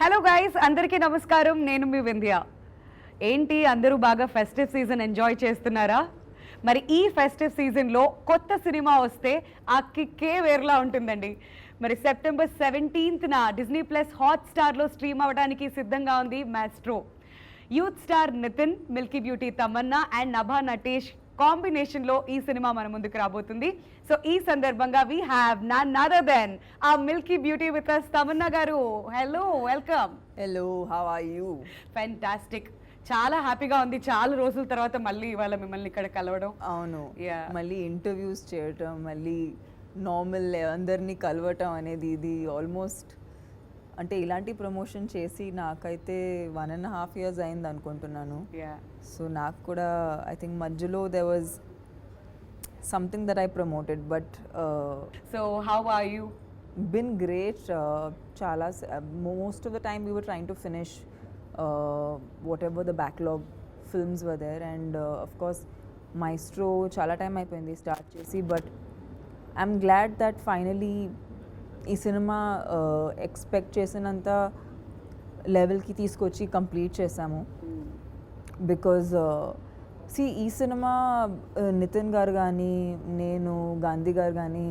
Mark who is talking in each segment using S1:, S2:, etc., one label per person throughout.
S1: Hello guys, అందరికీ నమస్కారం. నేను మీ వింధ్య. ఏంటి అందరూ బాగా ఫెస్టివ్ సీజన్ ఎంజాయ్ చేస్తున్నారా? మరి ఈ ఫెస్టివ్ సీజన్లో కొత్త సినిమా వస్తే ఆ కిక్కే వేరులా ఉంటుందండి. మరి సెప్టెంబర్ 17న డిజ్నీ ప్లస్ హాట్స్టార్లో స్ట్రీమ్ అవ్వడానికి సిద్ధంగా ఉంది Maestro. Youth star Nithin, milky beauty Tamannaah and Nabha Natesh కాంబినేషన్లో ఈ సినిమా మన ముందుకు రాబోతుంది. సో ఈ సందర్భంగా we have none other than the milky beauty with us Tamannaah garu. Hello, welcome.
S2: Hello, how are you?
S1: Fantastic. చాలా హ్యాపీగా ఉంది, చాలా రోజుల తర్వాత మళ్ళీ ఇవాళ మిమ్మల్ని ఇక్కడ కలవడం.
S2: అవును, మళ్ళీ ఇంటర్వ్యూస్ చేయటం, మళ్ళీ నార్మల్ అందరినీ కలవటం అనేది ఇది ఆల్మోస్ట్ అంటే ఇలాంటి ప్రమోషన్ చేసి నాకైతే 1.5 years అయింది అనుకుంటున్నాను. సో నాకు కూడా ఐ థింక్ మధ్యలో there was something that I promoted, but
S1: so how are you?
S2: been great. చాలా most of the time we were trying to finish whatever the backlog films were there, and of course Maestro చాలా time అయిపోయింది start చేసి, but I'm glad that finally ఈ cinema expect చేసినంత లెవెల్కి తీసుకొచ్చి complete చేసాము. Because ఈ సినిమా నితిన్ గారు కానీ, నేను, గాంధీ గారు కానీ,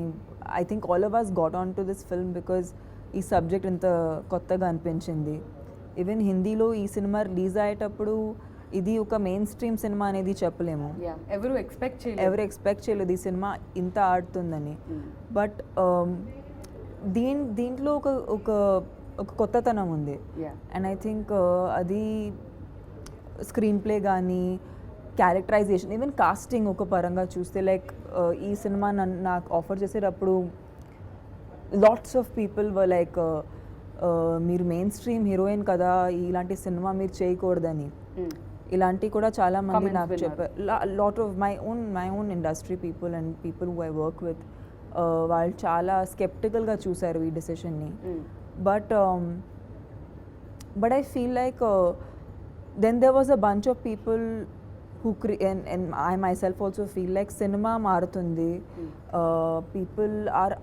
S2: I think all of us got on to this film because ఈ సబ్జెక్ట్ ఇంత కొత్తగా అనిపించింది. ఈవెన్ హిందీలో ఈ సినిమా రిలీజ్ అయ్యేటప్పుడు ఇది ఒక మెయిన్ స్ట్రీమ్ సినిమా అనేది చెప్పలేము.
S1: ఎవరు ఎక్స్పెక్ట్
S2: చేయలేదు ఈ సినిమా ఇంత ఆడుతుందని. బట్ దీంట్లో ఒక ఒక ఒక కొత్తతనం ఉంది. అండ్ ఐ థింక్ అది స్క్రీన్ ప్లే కానీ, క్యారెక్టరైజేషన్, ఈవెన్ కాస్టింగ్ ఒక పరంగా చూస్తే లైక్ ఈ సినిమా నాకు ఆఫర్ చేసేటప్పుడు lots of people were like మీరు మెయిన్ స్ట్రీమ్ హీరోయిన్ కదా, ఇలాంటి సినిమా మీరు చేయకూడదని. ఇలాంటి కూడా చాలా మంది నాకు చెప్పారు. Lot of my own industry people and people who I work with, వాళ్ళు చాలా స్కెప్టికల్గా చూశారు ఈ డెసిషన్ని. But I feel like then there was a bunch of people who and I myself also feel like cinema మారుతుంది. People are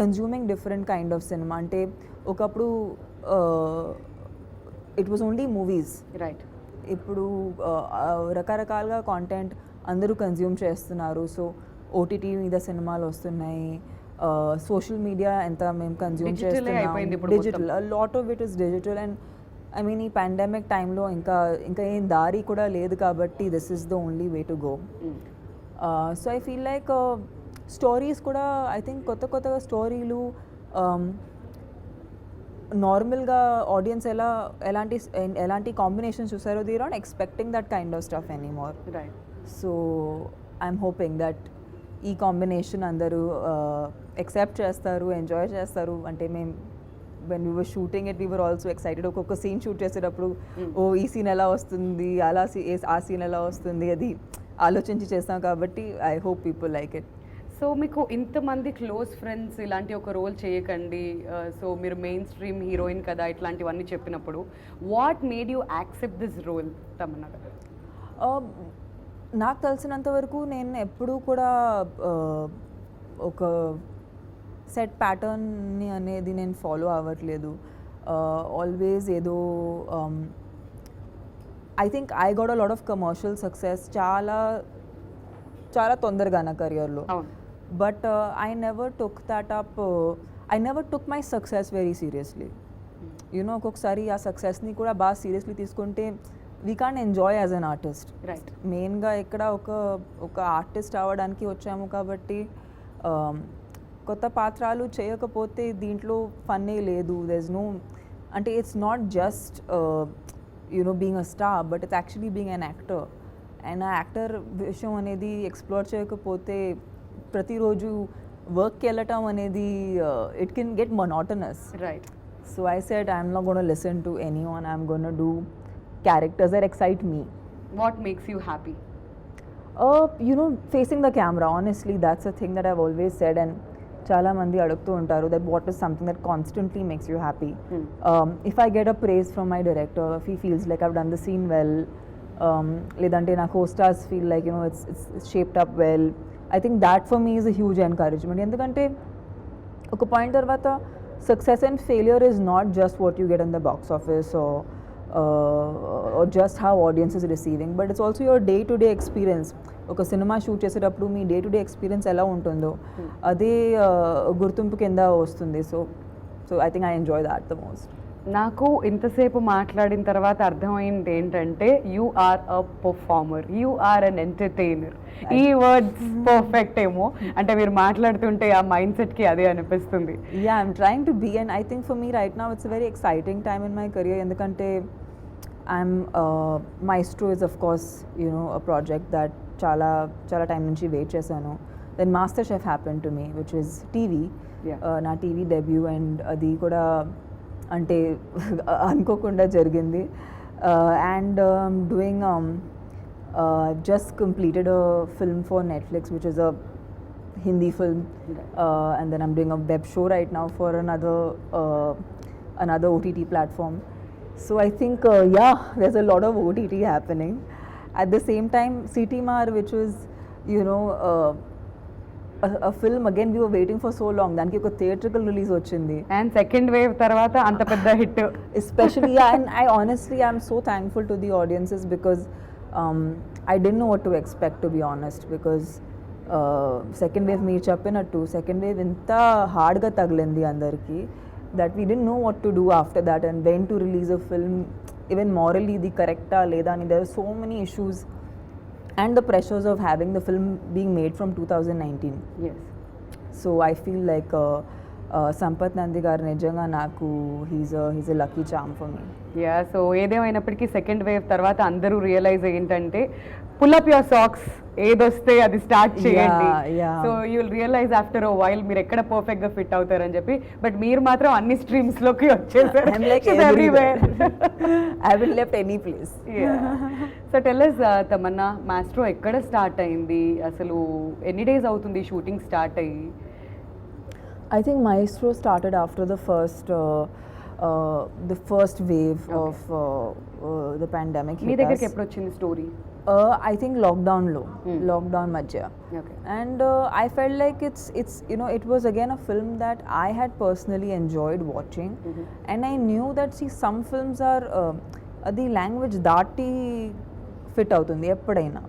S2: consuming different kind of cinema. అంటే ఒకప్పుడు it was only movies,
S1: right?
S2: ఇప్పుడు రకరకాలుగా content అందరూ consume చేస్తున్నారు. So OTT మీద సినిమాలు వస్తున్నాయి, సోషల్ మీడియా ఎంత మేము కన్జ్యూమ్ చేస్తున్నాం, digital, lot of it is digital. And I mean ఈ పాండమిక్ టైంలో ఇంకా ఏం దారి కూడా లేదు కాబట్టి this is the only way to go. So I feel like stories కూడా ఐ థింక్ కొత్తగా స్టోరీలు నార్మల్గా ఆడియన్స్ ఎలాంటి కాంబినేషన్ చూసారో they are not expecting that kind of stuff anymore. So I'm hoping that ఈ కాంబినేషన్ అందరూ ఎక్సెప్ట్ చేస్తారు, enjoy చేస్తారు. అంటే మేము when we were shooting it we were also excited. ఒక్కొక్క సీన్ షూట్ చేసేటప్పుడు ఈ సీన్ ఎలా వస్తుంది, ఆ సీన్ ఎలా వస్తుంది అది ఆలోచించి చేస్తాం కాబట్టి I hope people like it.
S1: So మీకు ఇంతమంది క్లోజ్ ఫ్రెండ్స్ ఇలాంటి ఒక రోల్ చేయకండి, సో మీరు మెయిన్ స్ట్రీమ్ హీరోయిన్ కదా ఇట్లాంటివన్నీ చెప్పినప్పుడు what made you accept this role Tamannaah గారు?
S2: నాకు తెలిసినంత వరకు నేను ఎప్పుడూ కూడా ఒక సెట్ ప్యాటర్న్ని అనేది నేను ఫాలో అవ్వట్లేదు. ఆల్వేస్ ఏదో I think I got a lot of commercial success చాలా తొందరగా నా కెరియర్లో. But I never took my success very seriously. You know ఒక్కొక్కసారి ఆ సక్సెస్ని కూడా బాగా సీరియస్లీ తీసుకుంటే we can't enjoy as an artist.
S1: Right.
S2: మెయిన్గా ఇక్కడ ఒక ఆర్టిస్ట్ అవ్వడానికి వచ్చాము కాబట్టి కొత్త పాత్రలు చేయకపోతే దీంట్లో ఫన్నే లేదు. దెర్ నో అంటే it's not just being a star, but it's actually being an actor. And ఆ యాక్టర్ విషయం అనేది ఎక్స్ప్లోర్ చేయకపోతే ప్రతిరోజు వర్క్కి వెళ్ళటం అనేది it can get monotonous.
S1: Right.
S2: So I said I'm not gonna listen to anyone, I'm gonna do characters that excite me.
S1: What makes you happy?
S2: Facing the camera, honestly that's a thing that I've always said, and చాలా మంది అడుగుతూ ఉంటారు that what is something that constantly makes you happy. If I get a praise from my director, if he feels like I've done the scene well, లేదంటే నా co-stars feel like it's shaped up well, I think that for me is a huge encouragement. ఎందుకంటే ఒక point తర్వాత success and failure is not just what you get in the box office or just how audience is receiving, but it's also your day to day experience. ఒక సినిమా shoot చేసేటప్పుడు మీ day to day experience ఎలా ఉంటుందో అదే గుర్తింపు కింద వస్తుంది. So I think I enjoy that the most.
S1: నాకు ఇంతసేపు మాట్లాడిన తర్వాత అర్థమైంది ఏంటంటే you are a performer, you are an entertainer. ఈ వర్డ్స్ పర్ఫెక్ట్ ఏమో, అంటే మీరు మాట్లాడుతుంటే ఆ మైండ్ సెట్కి అదే అనిపిస్తుంది.
S2: Yeah, I'm trying to be, and I think for me right now it's very exciting time in my career. ఎందుకంటే Maestro is of course, you know, a project that చాలా టైం నుంచి వెయిట్ చేశాను. Then master chef happen to me which is TV, నా TV debut, and అది కూడా అంటే అనుకోకుండా జరిగింది. And doing just completed a film for Netflix which is a Hindi film, and then I'm doing a web show right now for another OTT platform. So I think yeah, there's a lot of OTT happening. At the same time, City Mar, which was, you know, a film again we were waiting for so long, daniki oka theatrical release ochindi,
S1: and second wave తర్వాత అంత పెద్ద hit.
S2: especially yeah, and I honestly I'm so thankful to the audiences because I didn't know what to expect, to be honest, because second wave meer cheppinattu second wave inta hard ga tagilindi andarki that we didn't know what to do after that, and when to release a film, even morally the correcta leda ani. There were so many issues and the pressures of having the film being made from 2019.
S1: Yes.
S2: So I feel like Sampath Nandi garu nijanga naku he's a lucky charm for me.
S1: Yeah, so ఏదేమైనప్పటికీ second wave తర్వాత అందరూ realise ఏంటంటే pull up your socks, ఏదొస్తే అది start చేయండి.
S2: yeah.
S1: So you will realise after a while మీరు ఎక్కడ perfect గా fit అవుతారని చెప్పి. బట్ మీరు మాత్రం అన్ని స్ట్రీమ్స్ లోకి వచ్చేసారు.
S2: I'm like
S1: everywhere.
S2: I haven't left any place.
S1: So tell us, Tamannaah, maestro ఎక్కడ స్టార్ట్ అయింది, అసలు ఎన్ని డేస్ అవుతుంది షూటింగ్ స్టార్ట్ అయ్యి?
S2: I think Maestro started after the first wave of the pandemic
S1: me
S2: hit
S1: దగ్గరికి
S2: us.
S1: ఎప్పుడు వచ్చింది story?
S2: I think lockdown madhya.
S1: Okay.
S2: And I felt like it's you know, it was again a film that I had personally enjoyed watching, and I knew that some films are the language దాటి fit అవుతుంది ఎప్పుడైనా.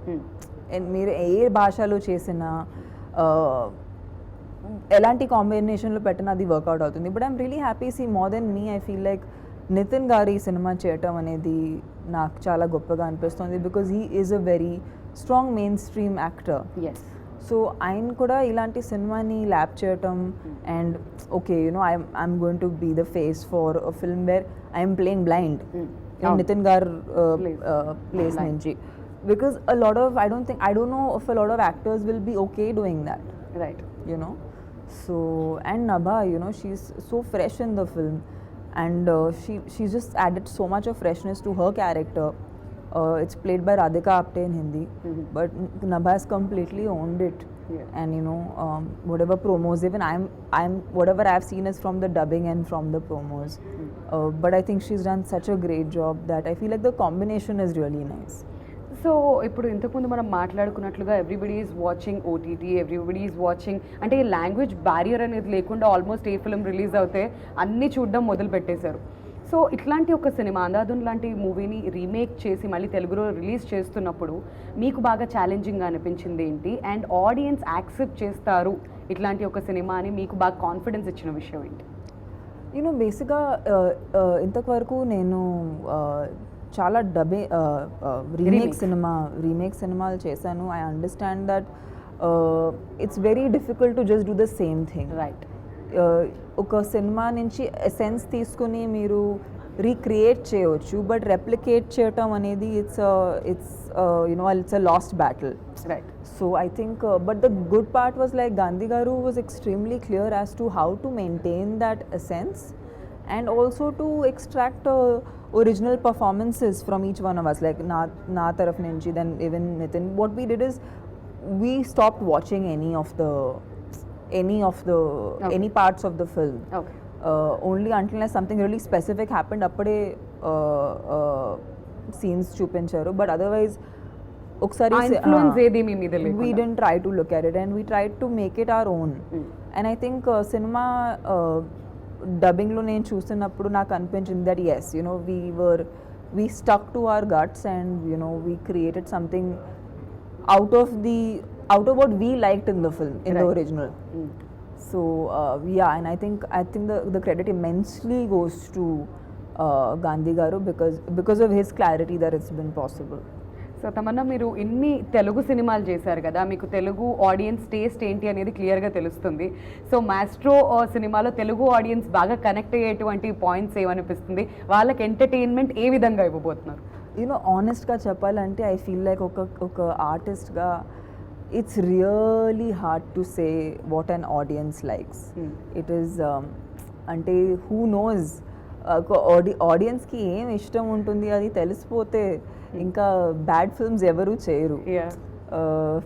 S2: మీరు ఏ భాషలో చేసినా ఎలాంటి కాంబినేషన్లో పెట్టినా అది వర్కౌట్ అవుతుంది. But I'm really happy, see more than me I feel like Nithiin గారు ఈ సినిమా చేయటం అనేది నాకు చాలా గొప్పగా అనిపిస్తుంది, because he is a very strong mainstream actor.
S1: Yes.
S2: So ఆయన కూడా ఇలాంటి సినిమాని ల్యాప్ చేయటం, and okay, you know I'm going to be the face for a film where I'm playing blind Nithiin గారు ప్లేస్ నుంచి, because a lot of I don't know if a lot of actors will be okay doing that,
S1: right.
S2: you know. So, and Nabha, you know, she's so fresh in the film, and she's just added so much of freshness to her character. It's played by Radhika Apte in Hindi, but Nabha has completely owned it.
S1: Yeah.
S2: And you know, whatever promos, even I'm whatever I've seen is from the dubbing and from the promos. But I think she's done such a great job that I feel like the combination is really nice.
S1: So ఇప్పుడు ఇంతకుముందు మనం మాట్లాడుకున్నట్లుగా everybody is watching OTT, everybody is watching, అంటే ఈ language barrier అనేది లేకుండా almost a film release అవుతే అన్నీ చూడడం మొదలు పెట్టేశారు. సో ఇట్లాంటి ఒక సినిమా అందాదున్ లాంటి మూవీని రీమేక్ చేసి మళ్ళీ తెలుగులో రిలీజ్ చేస్తున్నప్పుడు మీకు బాగా ఛాలెంజింగ్గా అనిపించింది ఏంటి, అండ్ ఆడియన్స్ యాక్సెప్ట్ చేస్తారు ఇట్లాంటి ఒక సినిమా అని మీకు బాగా కాన్ఫిడెన్స్ ఇచ్చిన విషయం ఏంటి?
S2: నేను బేసిక్గా ఇంతవరకు నేను చాలా రీమేక్ సినిమాలు చేశాను. I understand that it's very difficult to just do the same thing.
S1: Right.
S2: ఒక సినిమా నుంచి ఎసెన్స్ తీసుకుని మీరు రీక్రియేట్ చేయవచ్చు, బట్ రెప్లికేట్ చేయటం అనేది it's a last battle.
S1: Right.
S2: So I think, but the good part was like Gandhi Garu was extremely clear as to how to maintain that essence and also to extract original performances from each one of us, like na taraf nunchi, then even Nitin. What we did is we stopped watching any of the
S1: Okay.
S2: any parts of the film.
S1: Okay.
S2: Only until something really specific happened appade scenes చూపించారు, but otherwise ఒకసారి
S1: influence ఏది మీ మీద
S2: we
S1: లేకుండా?
S2: didn't try to look at it, and we tried to make it our own. And I think cinema డబ్బింగ్లో నేను చూస్తున్నప్పుడు నాకు అనిపించింది that yes you know we stuck to our guts and you know we created something out of what we liked in the film, in the
S1: Right.
S2: original. So yeah, and I think the credit immensely goes to Gandhi Garu because of his clarity that it's been possible.
S1: So Tamannaah మీరు ఇన్ని తెలుగు సినిమాలు చేశారు కదా, మీకు Telugu audience taste ఏంటి అనేది క్లియర్గా తెలుస్తుంది. సో మాస్ట్రో సినిమాలో తెలుగు ఆడియన్స్ బాగా కనెక్ట్ అయ్యేటువంటి పాయింట్స్ ఏమనిపిస్తుంది, వాళ్ళకి ఎంటర్టైన్మెంట్ ఏ విధంగా ఇవ్వబోతున్నారు?
S2: యూనో ఆనెస్ట్గా చెప్పాలంటే ఐ ఫీల్ లైక్ ఒక ఆర్టిస్ట్గా it's really hard to say what an audience likes. It is అంటే హూ నోస్ ఆడియన్స్కి ఏం ఇష్టం ఉంటుంది అది తెలిసిపోతే ఇంకా బ్యాడ్ ఫిల్మ్స్ ఎవరు చేయరు.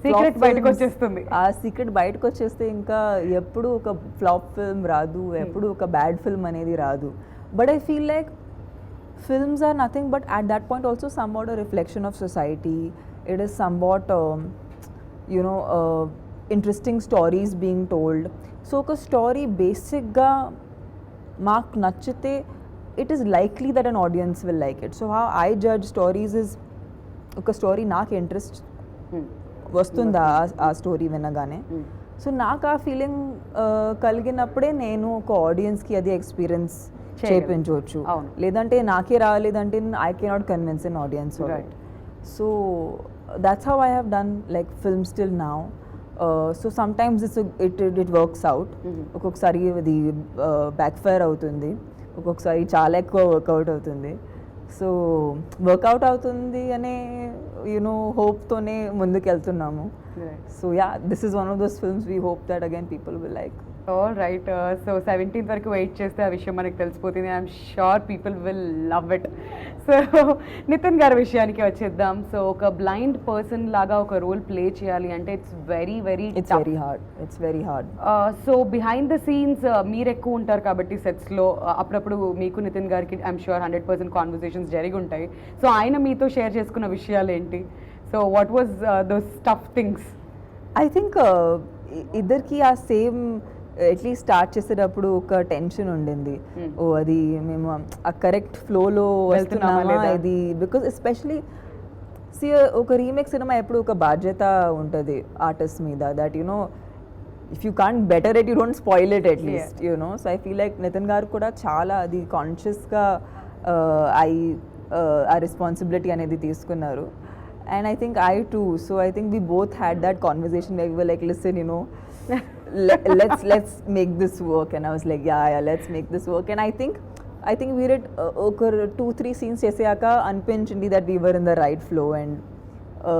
S1: సీక్రెట్ బయటకు వచ్చేస్తుంది.
S2: ఆ సీక్రెట్ బయటకు వచ్చేస్తే ఇంకా ఎప్పుడు ఒక ఫ్లాప్ ఫిల్మ్ రాదు, ఎప్పుడు ఒక బ్యాడ్ ఫిల్మ్ అనేది రాదు. But I feel like films are nothing but at that point also somewhat a reflection of society. It is somewhat interesting stories being told. So a story basic ga maak nachite, it is likely that an audience will like it. So how I judge stories is oka story naak interest వస్తుందా ఆ story వినగానే. So నాకు ఆ feeling కలిగినప్పుడే నేను ఒక ఆడియన్స్కి అది experience చేయించవచ్చు. లేదంటే నాకే రాలేదంటే I cannot convince an audience. So that's how I have done like films till now. So sometimes it works out. ఒక్కొక్కసారి అది బ్యాక్ ఫైర్ అవుతుంది, ఒక్కొక్కసారి చాలా ఎక్కువ వర్కౌట్ అవుతుంది. సో వర్కౌట్ అవుతుంది అనే హోప్తోనే ముందుకు వెళ్తున్నాము. So yeah, this is one of those films we hope that again people will like.
S1: All right. So 17th వరకు వెయిట్ చేస్తే ఆ విషయం మనకు తెలిసిపోతుంది. I'm sure people will love it. So Nithiin గారి విషయానికి వచ్చేద్దాం. సో ఒక బ్లైండ్ పర్సన్ లాగా ఒక రోల్ ప్లే చేయాలి అంటే it's very
S2: hard.
S1: So behind the scenes మీరు ఎక్కువ ఉంటారు కాబట్టి సెట్స్లో అప్పుడప్పుడు మీకు నితిన్ గారికి ఐఎమ్ షూర్ 100% కాన్వర్సేషన్స్ జరిగి ఉంటాయి. సో ఆయన మీతో షేర్ చేసుకున్న విషయాలు ఏంటి? So what was those tough things?
S2: I think ఇద్దరికి ఆ సేమ్ అట్లీస్ట్ స్టార్ట్ చేసేటప్పుడు ఒక టెన్షన్ ఉండింది. ఓ అది మేము ఆ కరెక్ట్ ఫ్లోలో వస్తున్నామా ఇది, బికాస్ ఎస్పెషలీ ఒక రీమేక్ సినిమా ఎప్పుడు ఒక బాధ్యత ఉంటుంది ఆర్టిస్ట్ మీద, that if you can't better it you don't spoil it at least so I feel like Nithiin గారు కూడా చాలా అది కాన్షియస్గా ఆ రెస్పాన్సిబిలిటీ అనేది తీసుకున్నారు. And I think I too. So I think we both had that conversation where we were like, listen, let's make this work. And I was like, yeah, let's make this work. And I think we did 2-3 scenes చేసాక అనిపించింది that we were in the right flow, and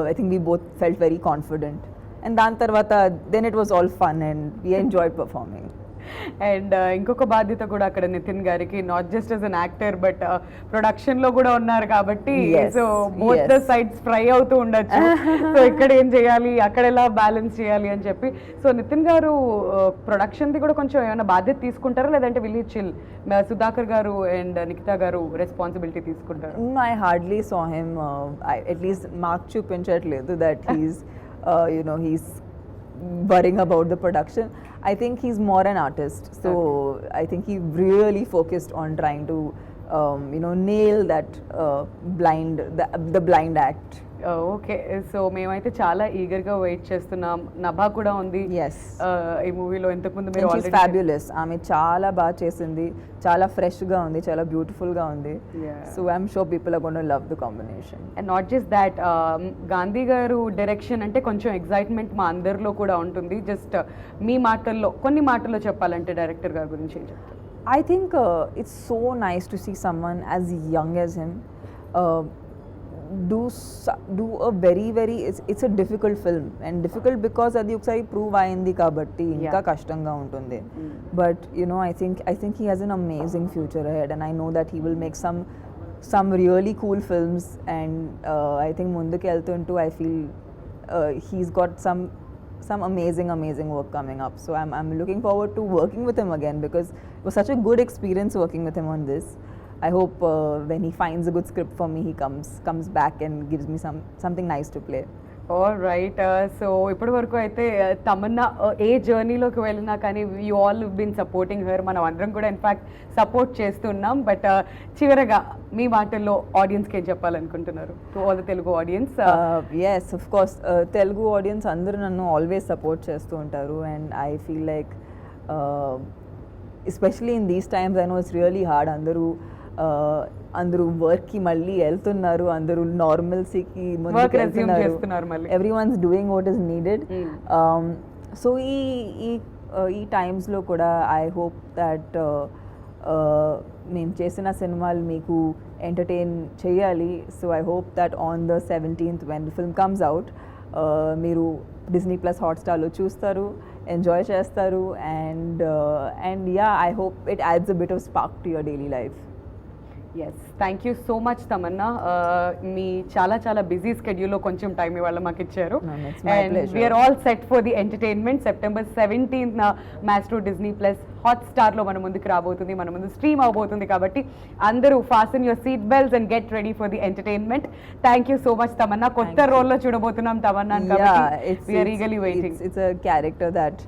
S2: I think we both felt very confident. And దాని తర్వాత then it was all fun and we enjoyed performing.
S1: And ఇంకొక బాధ్యత కూడా అక్కడ నితిన్ గారికి, not just as an actor but ప్రొడక్షన్లో కూడా ఉన్నారు కాబట్టి so both the sides fry అవుతూ ఉండొచ్చు. సో ఇక్కడ ఏం చేయాలి, అక్కడ ఎలా బ్యాలెన్స్ చేయాలి అని చెప్పి. సో నితిన్ గారు ప్రొడక్షన్ది కూడా కొంచెం ఏమైనా బాధ్యత తీసుకుంటారా, లేదంటే విల్ చిల్ సుధాకర్ గారు అండ్ నిఖితా గారు రెస్పాన్సిబిలిటీ తీసుకుంటారు?
S2: I hardly saw him. At least mark చూపించట్లేదు that he's worrying about the production. I think he's more an artist, so okay. I think he really focused on trying to nail that the blind act.
S1: Okay. So మేమైతే చాలా ఈగర్గా wait చేస్తున్నాం. నభా కూడా ఉంది ఈ మూవీలో. ఇంతకుముందు మీరు
S2: ఆల్రెడీ ఫ్యాబ్యులస్, ఆమె చాలా బాగా చేసింది, చాలా ఫ్రెష్గా ఉంది, చాలా బ్యూటిఫుల్గా ఉంది. So I'm sure people are gonna love the combination.
S1: And not just that, Gandhi గారు డైరెక్షన్ అంటే కొంచెం ఎగ్జైట్మెంట్ మా అందరిలో కూడా ఉంటుంది. జస్ట్ మీ మాటల్లో కొన్ని మాటల్లో చెప్పాలంటే డైరెక్టర్ గారి గురించి ఏం చెప్తారు?
S2: I think it's so nice to see someone as young as him do a very it's a difficult film, and difficult because అది ఒకసారి ప్రూవ్ అయింది కాబట్టి ఇంకా కష్టంగా ఉంటుంది. But I think he has an amazing future ahead, and I know that he will make some really cool films, and I think ముందుకు వెళ్తుంటూ I feel he's got some amazing work coming up. So I'm looking forward to working with him again, because it was such a good experience working with him on this. I hope when he finds a good script for me, he comes back and gives me something nice to play.
S1: All right so ఇప్పటి వరకు అయితే తమన్నా ఏ జర్నీలోకి వెళ్ళినా కానీ you all been supporting her, మనం అందరం కూడా ఇన్ఫాక్ట్ సపోర్ట్ చేస్తున్నాం. బట్ చివరగా మీ మాటల్లో ఆడియన్స్కి ఏం చెప్పాలనుకుంటున్నారు, to all the Telugu audience?
S2: Yes of course Telugu audience అందరూ నన్ను ఆల్వేస్ సపోర్ట్ చేస్తూ ఉంటారు. And I feel like especially in these times I know it's really hard. అందరూ వర్క్కి మళ్ళీ వెళ్తున్నారు, అందరూ నార్మల్సీకి
S1: Work resume చేస్తున్నారు మళ్ళీ.
S2: Every once doing what is needed.
S1: Mm.
S2: So ఈ టైమ్స్లో కూడా ఐ హోప్ దట్ మేము చేసిన సినిమాలు మీకు ఎంటర్టైన్ చేయాలి. So I hope that on the 17th when the film comes out మీరు డిస్నీ ప్లస్ హాట్స్టార్లో చూస్తారు, ఎంజాయ్ చేస్తారు. And yeah I hope it adds a bit of spark to your daily life.
S1: Yes, thank you so much Tamannaah. మీ చాలా చాలా busy స్కెడ్యూల్లో కొంచెం time ఇవాళ మాకు ఇచ్చారు.
S2: No, it's my
S1: and
S2: pleasure.
S1: We're all set for the entertainment. September 17th Maestro Disney plus హాట్స్టార్లో మన ముందుకు రాబోతుంది, మన ముందు స్ట్రీమ్ అవబోతుంది. కాబట్టి అందరూ fasten your seat belts and get ready for the entertainment. Thank you so much Tamannaah. కొత్త రోల్లో చూడబోతున్నాం తమన్నా కాబట్టి we're eagerly waiting.
S2: It's a character that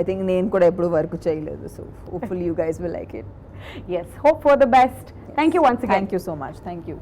S2: I think నేను కూడా ఎప్పుడు వర్క్ చేయలేదు. So hopefully you guys will like it.
S1: Yes, hope for the best. Thank you once again.
S2: Thank you so much. Thank you.